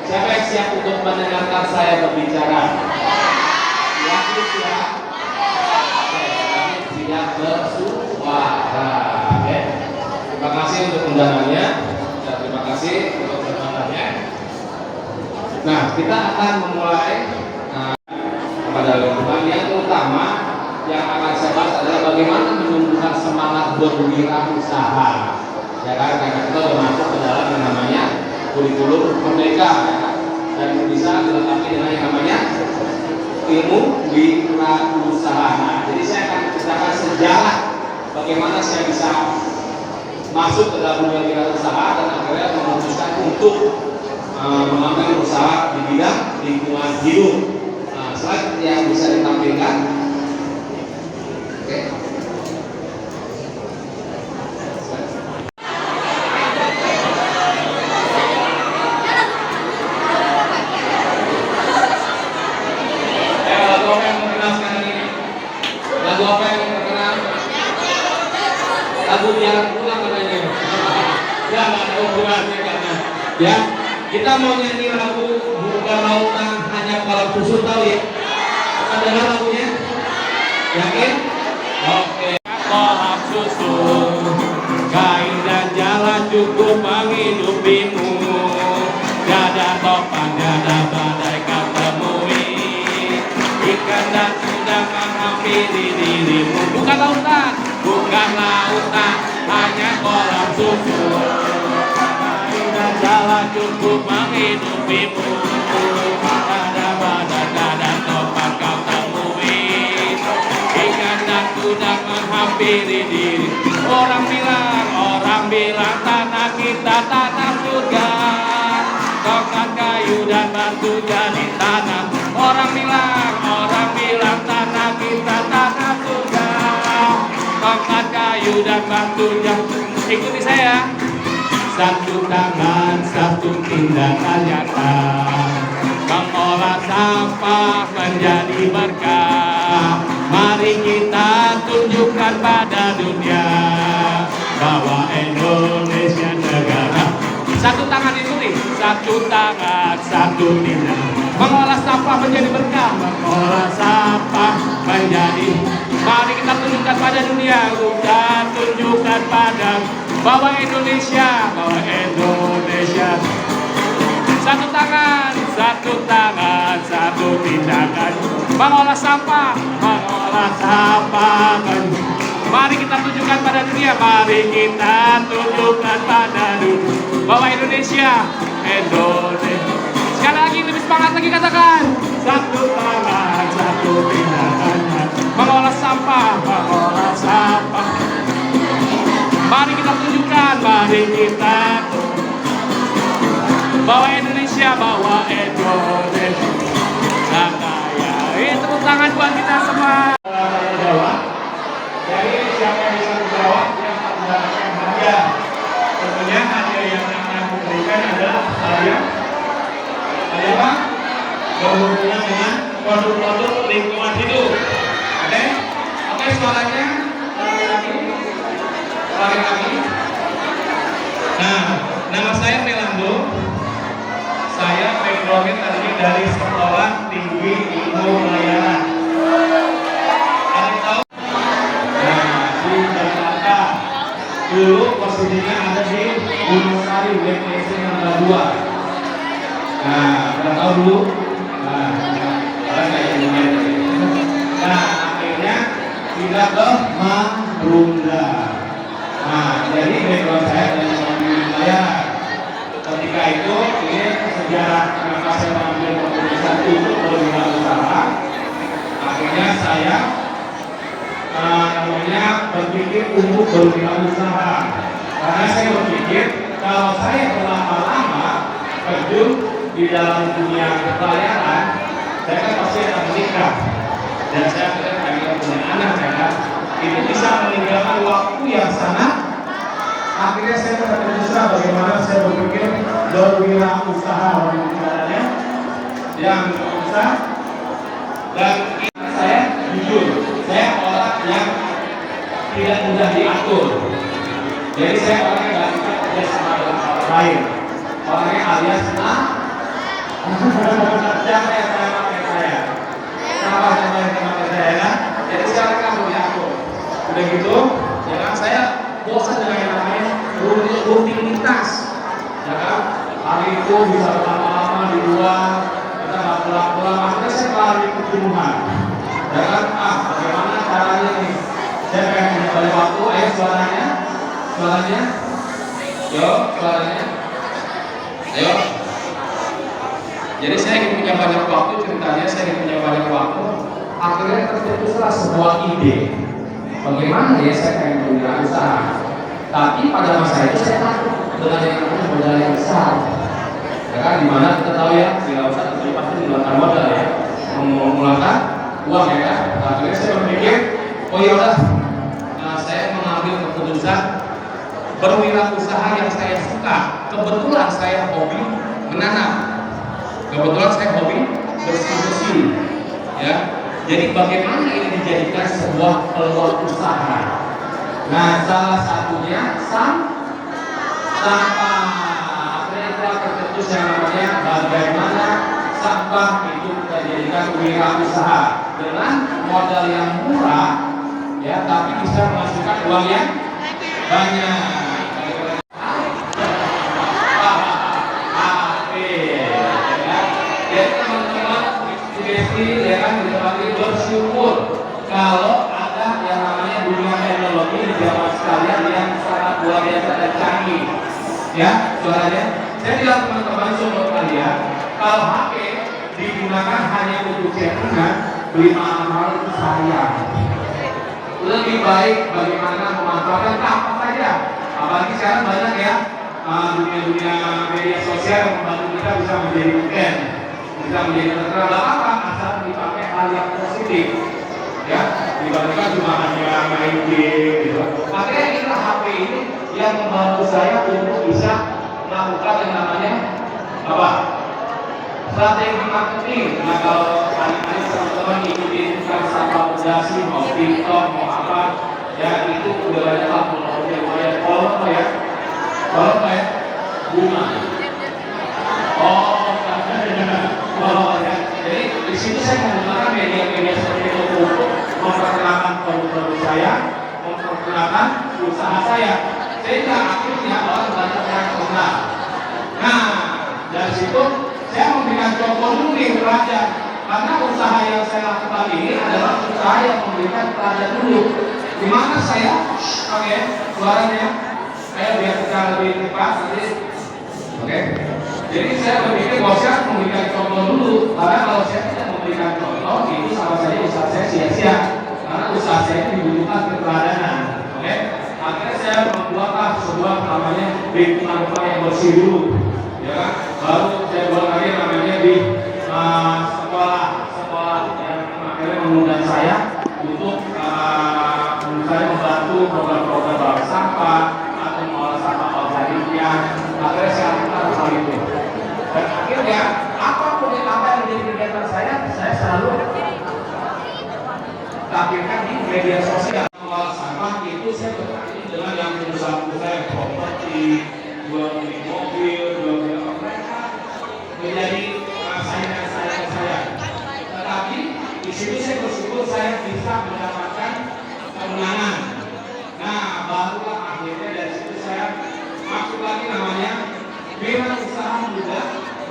Siapa yang siap untuk mendengarkan saya berbicara? Yakin siap? Oke, yakin siap bersuara. Oke. Terima kasih untuk undangannya. Dan terima kasih untuk kesempatannya. Nah, kita akan memulai pada lingkungan yang utama yang akan saya bahas adalah bagaimana menumbuhkan semangat berwirausaha. Ya kan, karena kita sudah masuk ke dalam yang namanya kurikulum merdeka, ya kan? Dan bisa dilengkapi dengan yang namanya ilmu wirausaha. Nah, jadi saya akan menceritakan sejarah bagaimana saya bisa masuk ke dalam dunia wirausaha dan akhirnya memutuskan untuk mengambil usaha di bidang lingkungan hidup. Nah, slide yang bisa ditampilkan. Oke. Lagu biar pulang katanya. Ya, nggak ada hubungannya karena ya kita mau nyanyi lagu Bukan Lautan Hanya Kolam Susu, tahu ya? Akan dengar lagunya? Yakin? Oke. Kolam susu, kain dan jalan cukup menghidupimu. Tiada topan, tiada badai kau temui. Ikan dan udang menghampiri dirimu. Bukan lautan, bukan lautan, hanya kolam susu. Kain dan jalan cukup menghidupimu. Tiada badai, tiada topan kau temui. Ikan dan udang menghampiri diri. Orang bilang tanah kita tanah surga. Tongkat kayu dan batu jadi tanah. Orang bilang tanah kita tanah surga. Tongkat kayu dan batu jadi. Ikuti saya. Satu tangan, satu tindakan nyata, mengolah sampah menjadi berkah. Mari kita tunjukkan pada dunia bahwa Indonesia negara. Satu tangan ikuti. Satu tangan, satu tindakan, mengolah sampah menjadi berkah. Mengolah sampah menjadi. Mari kita tunjukkan pada dunia. Kita tunjukkan pada bahwa Indonesia. Satu tangan, satu tindakan, mengolah sampah. Mari kita tunjukkan pada dunia. Mari kita tunjukkan pada dunia bahwa Indonesia. Sekali lagi, lebih semangat lagi, katakan. Satu tangan, satu tindakan, mengolah sampah. Mari kita tunjukkan, bahwa Indonesia kaya. Tepuk tangan buat kita semua. Jadi siapa yang bisa menjawab yang akan mendapatkan hadiah. Tentunya hadiah yang akan diberikan adalah hadiah apa? Berhubungan dengan produk-produk lingkungan hidup. Oke, suaranya lagi. Nah, nama saya Melando. Saya backgroundnya tadinya dari Sekolah Tinggi Ilmu Pelayaran. Ada yang tahu? Nah, di Jakarta. Dulu posisinya ada di Gunung Sari, WPC nomor 2. Nah, ada tahu dulu? Nah, akhirnya pindah ke Marunda. Nah, jadi background saya dari pelayaran. Ketika itu, ini sejarah kenapa saya mengambil keputusan untuk berwirausaha. Akhirnya saya berpikir untuk berwirausaha. Karena saya berpikir kalau saya berlama-lama terjun di dalam dunia pelayaran, saya kan pasti akan menikah. Dan saya akan punya anak, kan? Itu bisa meninggalkan waktu yang sangat. Akhirnya saya berkeputusan bagaimana saya berpikir berwirausaha yang berusaha. Dan saya jujur, saya orang yang tidak mudah diatur. Jadi saya orangnya nggak suka kerja sama dengan orang lain. Orangnya alias Siapa yang saya pakai saya? Kenapa saya pakai saya ya? Jadi sekarang kamu ya aku. Udah gitu, ya kan saya bosan dengan yang namanya rutinitas. Ya kan? Hari itu bisa lama-lama di luar, kita nggak pulang-pulang. Akhirnya saya lari ke Tuhan. Ya kan? Bagaimana caranya nih? Saya pengen punya banyak waktu. Ayo suaranya, suaranya. Yo, suaranya. Ayo. Jadi saya ingin punya banyak waktu, ceritanya saya ingin punya banyak waktu. Akhirnya tercetuslah sebuah ide. Bagaimana ya saya pengen punya usaha. Tapi pada masa itu saya takut dengan yang namanya modal yang besar. Ya kan, dimana kita tahu ya, wirausaha tentu pasti menggunakan modal ya, menggunakan uang ya kan. Akhirnya saya berpikir, oh ya udah, saya mengambil keputusan berwirausaha yang saya suka. Kebetulan saya hobi menanam. Kebetulan saya hobi bersih-bersih, ya. Jadi bagaimana ini dijadikan sebuah peluang usaha? Nah, salah satunya sampah. Akhirnya kita tercetus yang namanya bagaimana sampah itu kita jadikan wirausaha dengan modal yang murah, ya, tapi bisa menghasilkan uang yang banyak. Ya kan, bersyukur kalau ada yang namanya dunia teknologi di zaman sekalian yang sangat luar biasa dan canggih. Ya, suaranya. Saya bilang teman-teman semua kalian, kalau HP digunakan hanya untuk chattingan, beli mahal itu sayang. Lebih baik bagaimana memanfaatkan apa saja. Apalagi sekarang banyak ya dunia-dunia media sosial yang membantu kita bisa menjadi trend, bisa menjadi terkenal. Apa? Asal dipakai hal yang positif, ya, dibandingkan cuma hanya main game gitu. Akhirnya inilah HP ini yang membantu saya untuk bisa melakukan yang namanya apa? Strategi marketing. Nah, kalau kali-kali teman-teman ikutin kan Sapa Fondasi, mau TikTok, mau apa, ya itu udah banyak lah follow ya, follow ya, bunga. Oh ya. Jadi di situ saya menggunakan media-media seperti itu untuk memperkenalkan produk-produk saya, memperkenalkan usaha saya, sehingga akhirnya orang banyak yang kenal. Nah, dari situ saya memberikan contoh dulu nih pelajar, karena usaha yang saya lakukan ini adalah usaha yang memberikan pelajar dulu. Di mana saya, oke, suaranya, saya biar kita lebih cepat nanti, oke. Jadi saya berpikir bahwa saya memberikan contoh dulu, karena kalau saya tidak memberikan contoh, itu sama saja usaha saya sia-sia, karena usaha saya dibutuhkan keteladanan, oke. Akhirnya saya membuatlah sebuah namanya lingkungan rumah yang bersih dulu, ya kan. Baru saya buat lagi namanya di sekolah yang akhirnya mengundang saya untuk saya membantu program-program bank sampah atau mengolah sampah organiknya. Akhirnya saya lakukan hal itu. Dan akhirnya apapun yang menjadi kegiatan saya selalu tampilkan di media sosial. Mengolah sampah itu saya bertanding dengan yang perusahaan-perusahaan properti, jual beli mobil, jual beli apa, mereka menjadi saingan saya. Tetapi di situ saya bersyukur saya bisa mendapatkan kemenangan. Nah, barulah akhirnya dari situ saya masuk lagi namanya wirausaha muda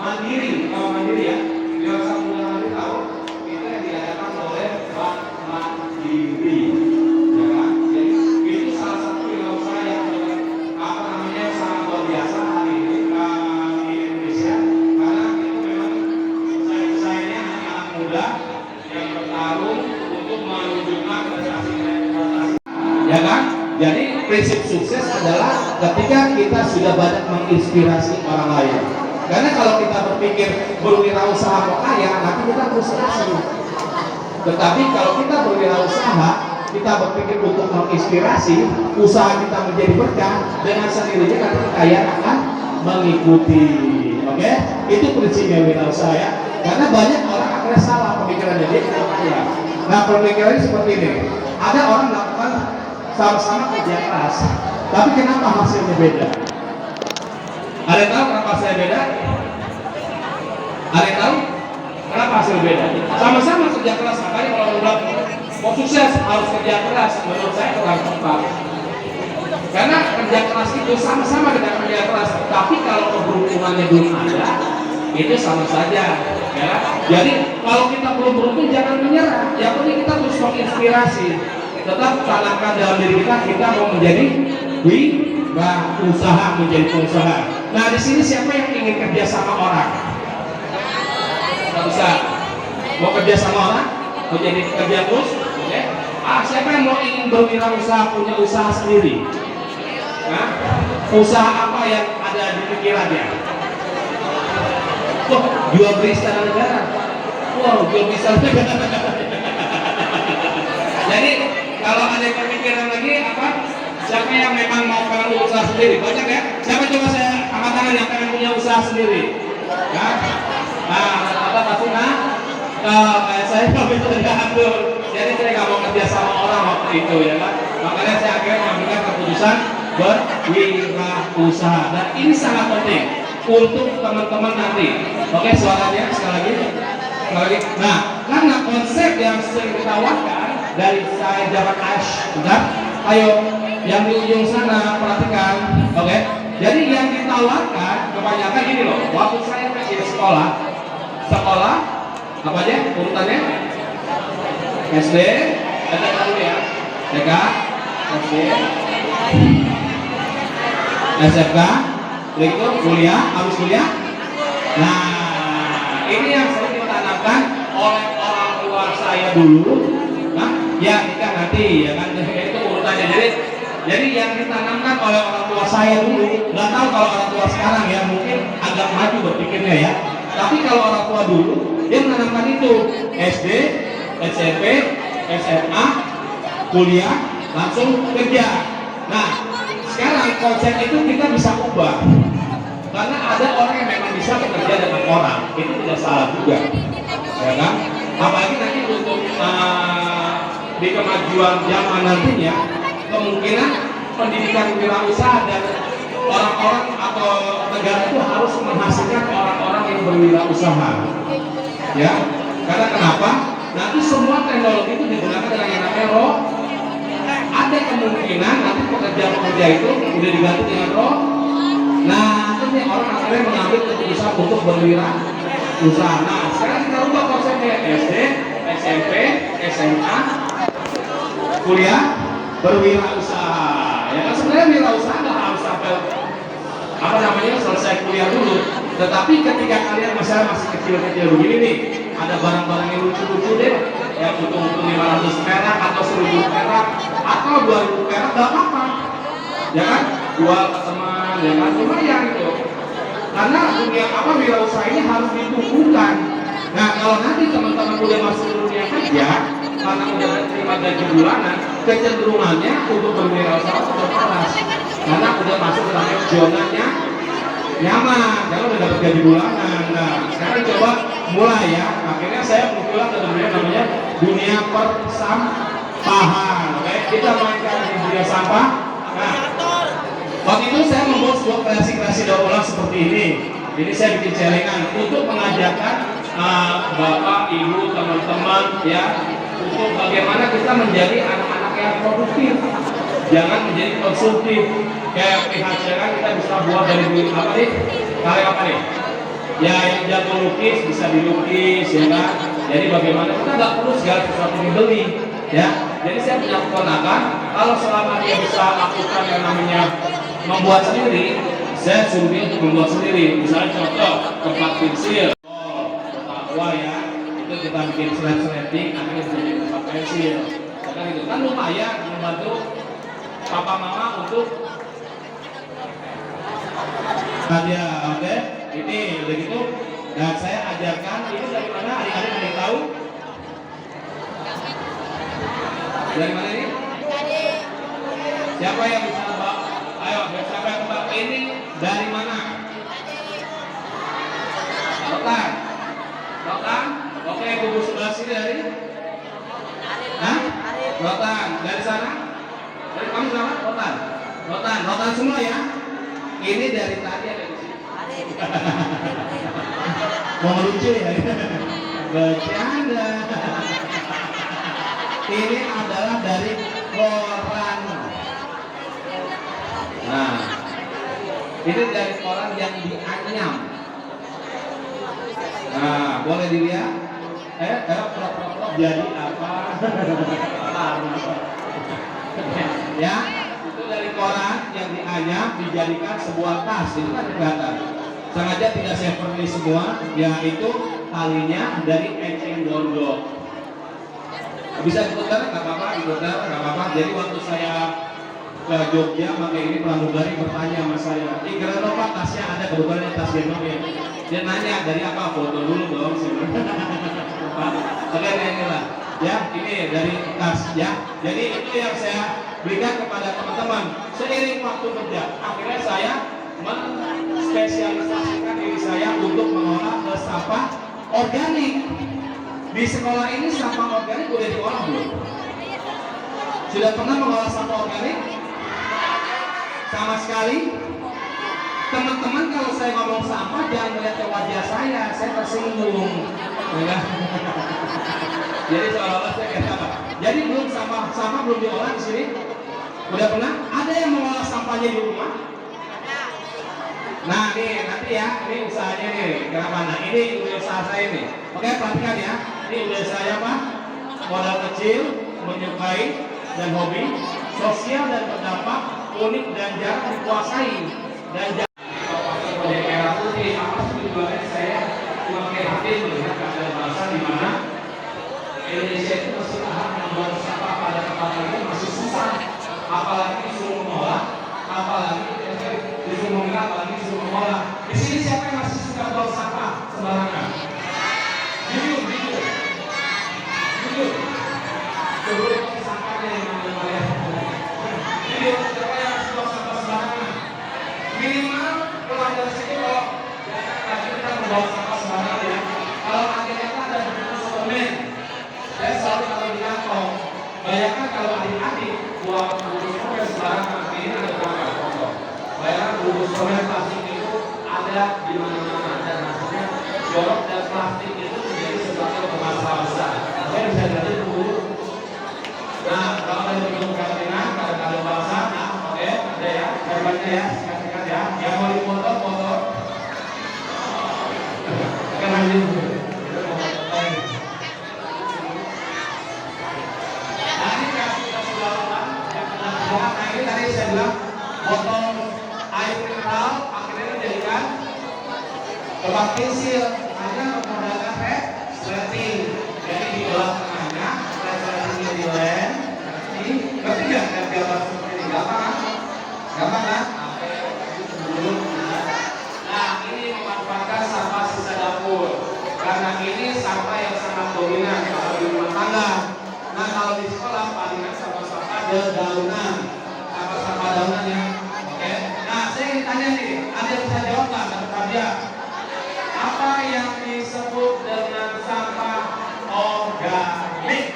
mandiri. Kalau mandiri ya, wirausaha muda mandiri tahu itu yang diadakan oleh Bank Mandiri, ya kan? Jadi itu salah satu wirausaha yang apa namanya sangat luar biasa hari ini di Indonesia, karena itu memang pesaingnya anak muda yang bertarung untuk menunjukkan prestasi, ya kan? Jadi prinsip sukses adalah ketika kita sudah banyak menginspirasi orang lain. Karena kalau kita berpikir berwirausaha kok kaya, nanti kita frustrasi. Tetapi kalau kita berwirausaha, kita berpikir untuk menginspirasi, usaha kita menjadi berkah, dengan sendirinya nanti kekayaan akan mengikuti. Oke? Itu prinsipnya wirausaha ya. Karena banyak orang akhirnya salah pemikirannya, dia tidak kaya. Nah, pemikirannya seperti ini. Ada orang melakukan sama-sama kerja keras, tapi kenapa hasilnya beda? Ada yang tahu kenapa hasilnya beda? Ada yang sukses harus kerja keras, menurut saya kurang tepat. Karena kerja keras itu sama-sama dengan kerja keras, tapi kalau keberuntungannya belum ada, itu sama saja. Ya. Jadi kalau kita belum beruntung jangan menyerah. Yang penting kita terus menginspirasi. Tetap tanamkan dalam diri kita mau menjadi usaha, menjadi pengusaha. Nah di sini siapa yang ingin kerja sama orang? Tidak bisa. Mau kerja sama orang? Mau jadi kerja terus? Okay. Siapa yang mau ingin berwirausaha, punya usaha sendiri? Nah, usaha apa yang ada di pikirannya? Jual beli istana negara. Wow, jual beli istana negara. Jadi kalau ada pemikiran lagi apa? Siapa yang memang mau pengen usaha sendiri? Banyak ya? Siapa coba saya angkat tangan yang pengen punya usaha sendiri? Ya? Nah, rata-rata pasti kayak saya kalau itu tidak atur. Jadi saya nggak mau kerja sama orang waktu itu ya kan? Makanya saya akhirnya mengambil keputusan berwirausaha, dan ini sangat penting untuk teman-teman nanti. Oke, suaranya sekali lagi. Nah, karena konsep yang sering ditawarkan dari saya Jabat Ash, benar? Ayo, yang di ujung sana perhatikan. Oke, jadi yang ditawarkan kebanyakan ini loh. Waktu saya masih sekolah apa aja urutannya? SD, ada dulu ya, TK, SD, SMK, berikut kuliah, habis kuliah. Nah, ini yang sering ditanamkan oleh orang tua saya dulu. Nah, ya nikah nanti, ya kan itu urutannya. Jadi yang ditanamkan oleh orang tua saya dulu, nggak tahu kalau orang tua sekarang ya mungkin agak maju berpikirnya ya. Tapi kalau orang tua dulu, dia menanamkan itu SD, SMP, SMA, kuliah, langsung kerja. Nah, sekarang konsep itu kita bisa ubah, karena ada orang yang memang bisa bekerja dengan orang, itu tidak salah juga, ya kan? Apalagi nanti untuk di kemajuan zaman nantinya, kemungkinan pendidikan wirausaha dan orang-orang atau negara itu harus menghasilkan orang-orang yang berwirausaha, ya. Karena kenapa? Nanti semua teknologi itu digunakan dengan yang namanya ada kemungkinan nanti pekerja-pekerja itu udah diganti dengan Nah, nanti orang akhirnya mengambil keputusan untuk berwirausaha. Nah, sekarang kita ubah konsepnya SD, SMP, SMA, kuliah, berwirausaha. Ya kan sebenarnya wirausaha nggak harus sampai selesai kuliah dulu. Tetapi ketika kalian masih kecil-kecil begini nih, ada barang-barang yang lucu-lucu deh, yang untuk 500 perak atau 1000 perak atau 2000 perak, nggak apa-apa, ya kan? Jual ke teman, ya kan? Lumayan itu. Karena dunia wirausaha ini harus ditumbuhkan. Nah, kalau nanti teman-teman udah masuk dunia kerja, karena udah terima gaji bulanan, kecenderungannya untuk berwirausaha terbatas. Karena udah masuk dalam zonanya nyaman, karena udah dapat gaji bulanan. Nah, sekarang coba mulai ya. Akhirnya saya muncullah ke dunia namanya dunia persampahan. Oke, kita mainkan di dunia sampah. Nah, waktu itu saya membuat sebuah kreasi-kreasi daur ulang seperti ini. Jadi saya bikin celengan untuk mengajarkan bapak, ibu, teman-teman ya, untuk bagaimana kita menjadi anak-anak yang produktif. Jangan menjadi konsumtif. Kayak pihak celengan kita bisa buat dari apa nih? Karya apa nih? Ya yang jago lukis bisa dilukis ya kan. Jadi bagaimana kita nggak perlu segala sesuatu dibeli ya. Jadi saya punya keponakan, kalau selama dia bisa lakukan yang namanya membuat sendiri, saya suruh dia untuk membuat sendiri. Misalnya contoh tempat pensil, takwa ya, itu kita bikin slide-sliding, akhirnya jadi tempat pensil. Kan itu kan lumayan membantu papa mama untuk dia, oke? Ini udah gitu. Dan saya ajarkan itu dari mana? Adik-adik ada yang tahu? Dari mana ini? Siapa yang bisa tebak? Ayo, siapa yang tebak ini dari mana? Rotan. Rotan? Oke, kubu sebelah sini dari? Hah? Rotan. Dari sana? Dari kamu sama? Rotan. Rotan. Rotan semua ya? Ini dari tadi ada di sini. Mau lucu ya? Bercanda. ini adalah dari koran. Nah, ini dari koran yang dianyam. Nah, boleh dilihat. Jadi apa? Ya, itu dari koran yang dianyam dijadikan sebuah tas. Itu kan kelihatan. Sengaja tidak saya perli semua, yaitu talinya dari eceng gondok. Bisa diputar, nggak apa-apa, diputar, nggak apa-apa. Jadi waktu saya ke Jogja, maka ini pramugari bertanya sama saya, kira Pak tasnya ada, kebetulan tas gendong ya. Dia nanya dari apa, foto dulu dong. Oke, inilah. Ya, ini dari tas ya. Jadi itu yang saya berikan kepada teman-teman. Seiring waktu kerja, akhirnya saya menspesialisasikan diri saya untuk mengolah sampah organik. Di sekolah ini sampah organik boleh diolah belum? Sudah pernah mengolah sampah organik? Sama sekali? Teman-teman, kalau saya ngomong sampah jangan melihat ke wajah saya tersinggung. Ya. Jadi seolah-olah saya kata apa? Jadi belum sampah belum diolah di sini? Udah pernah? Ada yang mengolah sampahnya di rumah? Nah nih nanti ya, ini usahanya nih. Kenapa? Nah ini usaha saya nih. Oke, perhatikan ya. Ini usaha saya apa? Modal kecil, menyukai dan hobi, sosial dan berdampak, unik dan jarang dikuasai dan proyek merah putih. Apa tujuannya saya cuma prihatin melihat keadaan bangsa di mana Indonesia itu masih tahap membuang sampah pada tempat itu masih susah, apalagi disuruh mengolah, apalagi disuruh mengolah, apalagi disuruh mengolah. Di sini siapa yang masih suka buang sampah sembarangan? Jujur. Sebelum sampahnya yang namanya. Jujur, siapa yang masih buang sampah sembarangan? Minimal pulang dari sini kalau tadi kita membawa sampah sembarangan ya. Kalau akhirnya ada buku suplemen. Saya selalu kalau di kantong, bayangkan kalau adik-adik buang bungkus permen sembarangan, ini ada berapa contoh? Bayangkan bungkus permen plastik itu ada di mana-mana dan hasilnya jorok dan plastik itu menjadi sesuatu masalah besar. Saya bisa jadi dulu. Nah, kalau ada bentuk kerajinan, ada kado bangsa, nah, oke, ada ya, gambarnya ya, sikat-sikat ya. Yang mau dipoto. Akan lanjut dulu. Nah ini tadi saya bilang botol air mineral akhirnya dijadikan tempat pensil, hanya menggunakan resleting. Jadi di belah tengahnya resletingnya di lem. Ngerti nggak gambar seperti ini? Gampang kan? Nah ini memanfaatkan sampah sisa dapur karena ini sampah yang sangat dominan kalau di rumah tangga. Nah kalau di sekolah palingan sampah-sampah dedaunan, sampah daunan ya. Oke. Nah saya ingin tanya nih, ada yang bisa jawab nggak kata Fabia? Apa yang disebut dengan sampah organik?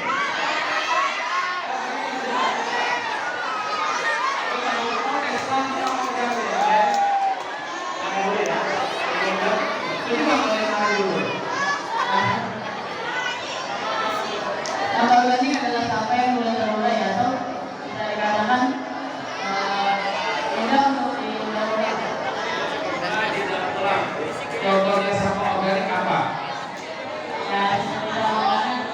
Sampah organik adalah sampah yang mulai terurai atau bisa dikatakan mudah untuk diulang. Contohnya sampah organik apa? Ya, misalkan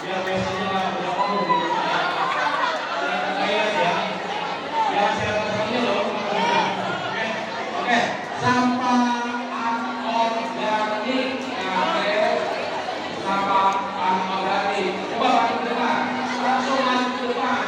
Ya biasanya nggak berapa ya siapa temannya loh. Oke, sampah anorganik. Sampah anorganik. Coba maju ke depan, langsung maju ke depan.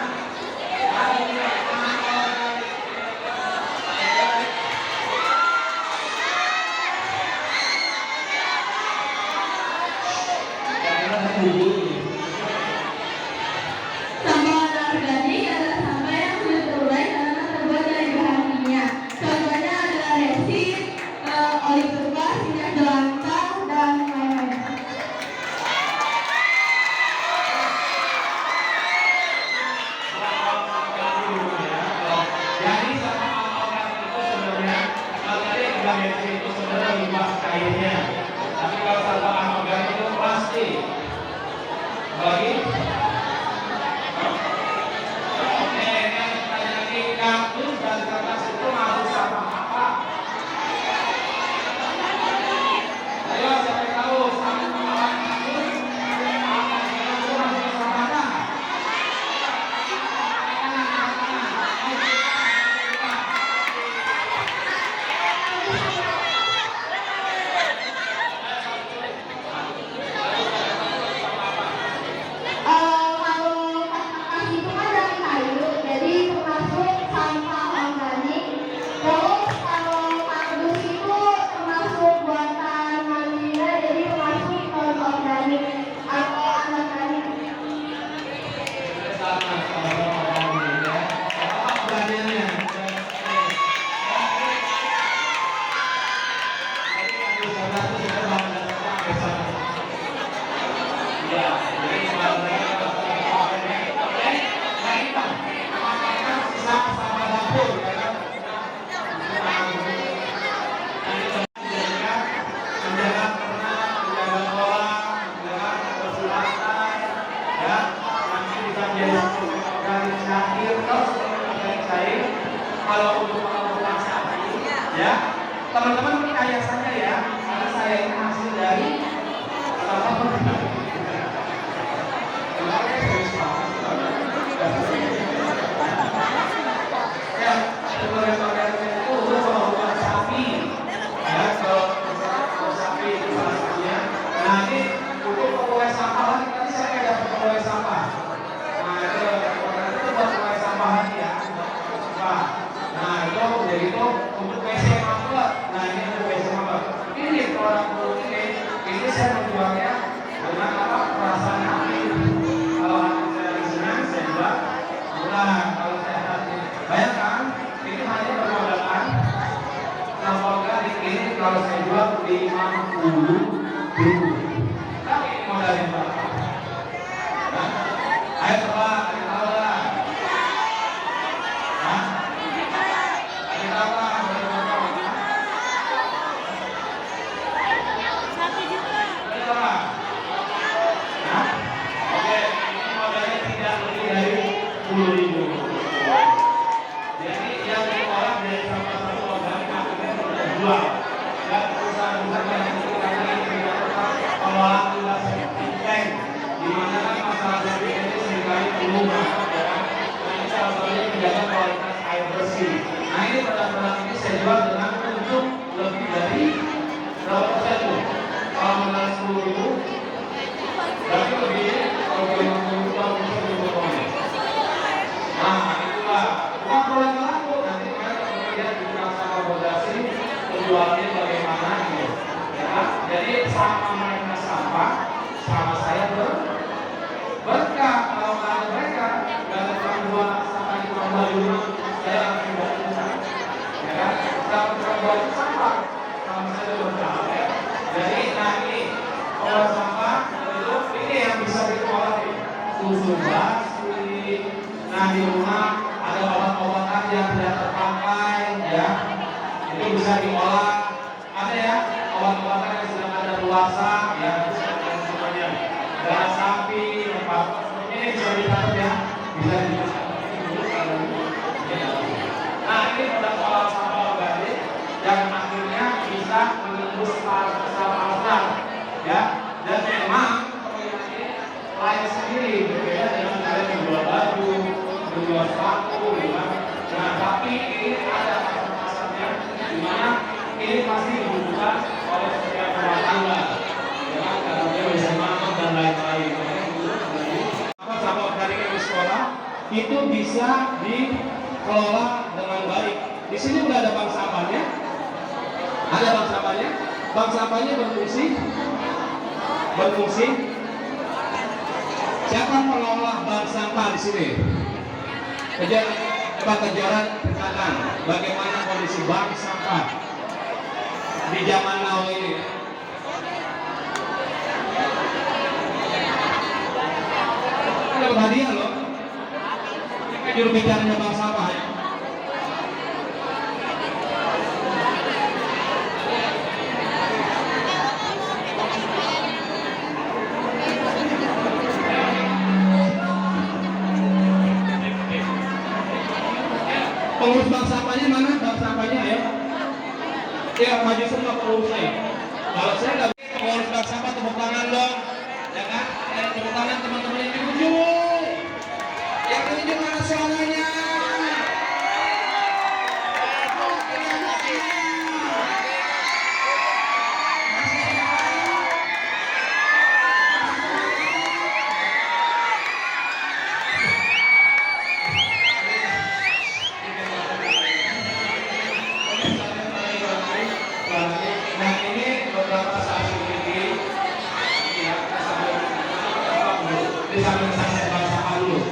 sampah anorganik adalah sampah yang sulit terurai karena terbuat dari bahan kimia. Contohnya adalah resin, oli kertas, minyak jelantah, dan lain-lain. Ya, jadi sebenarnya oke. Nah itu, makanan sisa sama dapur ya kan. Menjaga ternak, menjaga kolam, menjaga bersih lantai, ya. Nanti bisa jadi organisasi terus organisain. Kalau untuk pengelolaan sapi, ya, teman-teman percaya saja ya, karena saya ini hasil dari ya, organisasi itu untuk pengelolaan sapi, ya, kalau sapi itu salah satunya. Nah ini untuk pengolahan sampah lagi, tadi saya ada pengolahan sampah. Nah itu buat pengolahan sampah lagi ya. Nah itu jadi itu untuk WC mampet. Nah ini untuk WC mampet. Ini produk ini saya menjualnya dengan apa? Perasaan hati. Kalau hati saya senang, saya jual murah. Kalau saya hati, bayangkan ini hanya bermodalkan semoga ini kalau saya jual 50.000. Tapi ini modalnya berapa? Nah, ayo coba kita tahu lah. Nah, kita tahu lah. Oke, ini modalnya tidak lebih dari 10.000. Jadi yang diolah dari sampah satu organik akhirnya terjual. Dan perusahaan-perusahaan yang kita ini pengolahan limbah septic tank, di mana kan masalah septic tank itu seringkali berubah. Nah ini salah satunya menjaga kualitas air bersih. Nah ini produk-produk ini saya jual dengan untung lebih dari berapa persen tuh? Kalau modal 10.000, berarti lebih kalau 50.000 lebih banyak. Nah itulah bukan produk laku, nanti mereka kemudian dikasih akomodasi penjualnya bagaimana gitu ya. Jadi sama mereka sampah, sama saya berkah. Kalau nggak ada mereka, nggak ada orang buat sampah di rumah di rumah, saya akan buat susah ya kan. Kalau orang buat sampah, sama saya berkah ya. Jadi nah ini olah sampah itu ini yang bisa diolah susu basi. Nah di rumah ada obat-obatan yang tidak terpakai ya, itu bisa diolah. Ada ya obat-obatan yang sudah ada luasa ya, dan semuanya. Darah sapi, apa ini bisa dicatat ya, bisa dicatat. Nah ini produk olah sampah organik yang akhirnya bisa menembus pasar ya, dan memang lain sendiri berbeda dengan kalian menjual baju, menjual sepatu, ya. Nah tapi ini ada pasar-pasarnya di mana ini pasti dibutuhkan oleh setiap rumah tangga, ya kan, karena dia bisa makan dan lain-lain. Apa sampah organik di sekolah itu bisa dikelola dengan baik. Di sini udah ada bank sampahnya, ada bank sampahnya. Bank sampahnya berfungsi. Siapa pengelola bank sampah di sini? Kejuaraan ceritakan bagaimana kondisi bank sampah di zaman now ini. Dapat hadiah loh. Ini juru bicaranya bank sampah ya. Pengurus bank sampahnya mana? Bank sampahnya ayo. Ya maju semua pengurusnya. Kalau saya nggak bisa pengurus bank sampah, tepuk tangan dong. Ya kan? Tepuk tangan teman-teman yang dikunjung. Yang dikunjung mana suaranya? Nah ini beberapa saat ini ya, di samping saya bahasa dulu.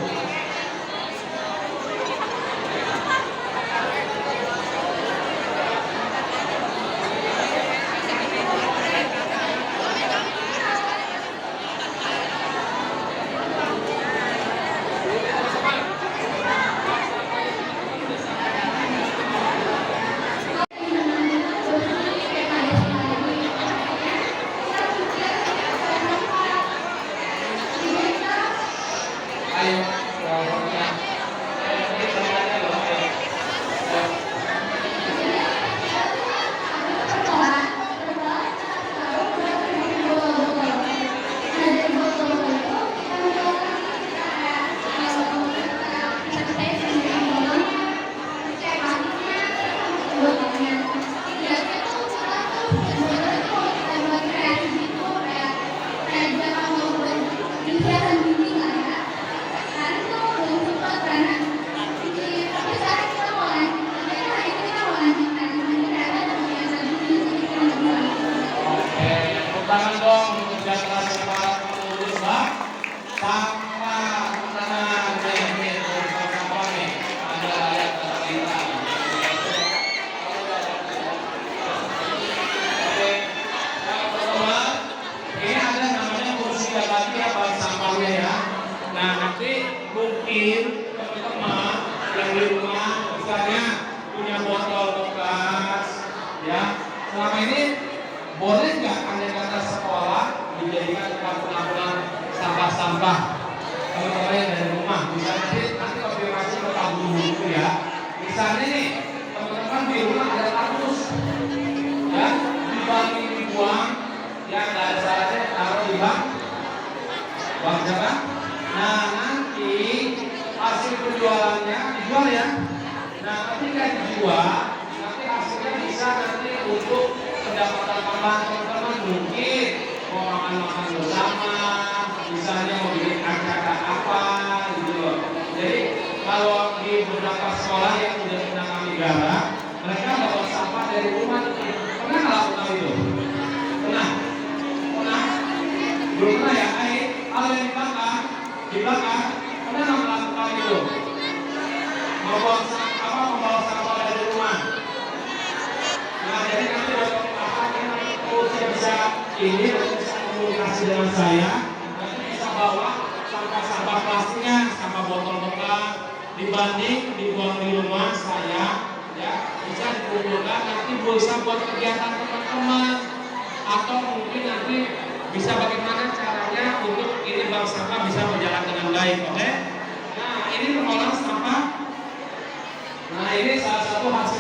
mungkin teman-teman yang di rumah misalnya punya botol bekas, ya selama ini boleh nggak anda kata sekolah dijadikan tempat penampungan sampah-sampah teman-teman yang dari rumah? Bisa nanti konfirmasi ke Pak Guru ya. Misalnya nih teman-teman di rumah ada kardus, ya dibagi dibuang, ya nggak ada salahnya taruh di bank siapa? Nah nanti hasil penjualannya dijual ya. Nah ketika dijual nanti hasilnya bisa nanti untuk pendapatan tambahan teman-teman, mungkin mau makan bersama, misalnya mau bikin acara apa gitu loh. Jadi kalau di beberapa sekolah yang sudah menangani negara, mereka bawa sampah dari rumah. Pernah nggak lakukan itu? Pernah? Pernah? Belum pernah ya? Kalau yang di belakang, pernah nggak melakukan itu? Membawa sampah dari rumah. Nah, jadi nanti buat bisa ini bisa komunikasi dengan saya, nanti bisa bawa sampah-sampah plastiknya, sampah botol bekas, dibanding dibuang di rumah saya, ya bisa dikumpulkan nanti bisa buat kegiatan teman-teman, atau mungkin nanti bisa bagaimana caranya untuk ini bank sampah bisa berjalan dengan baik, oke? Nah ini mengolah sampah. Nah ini salah satu hasil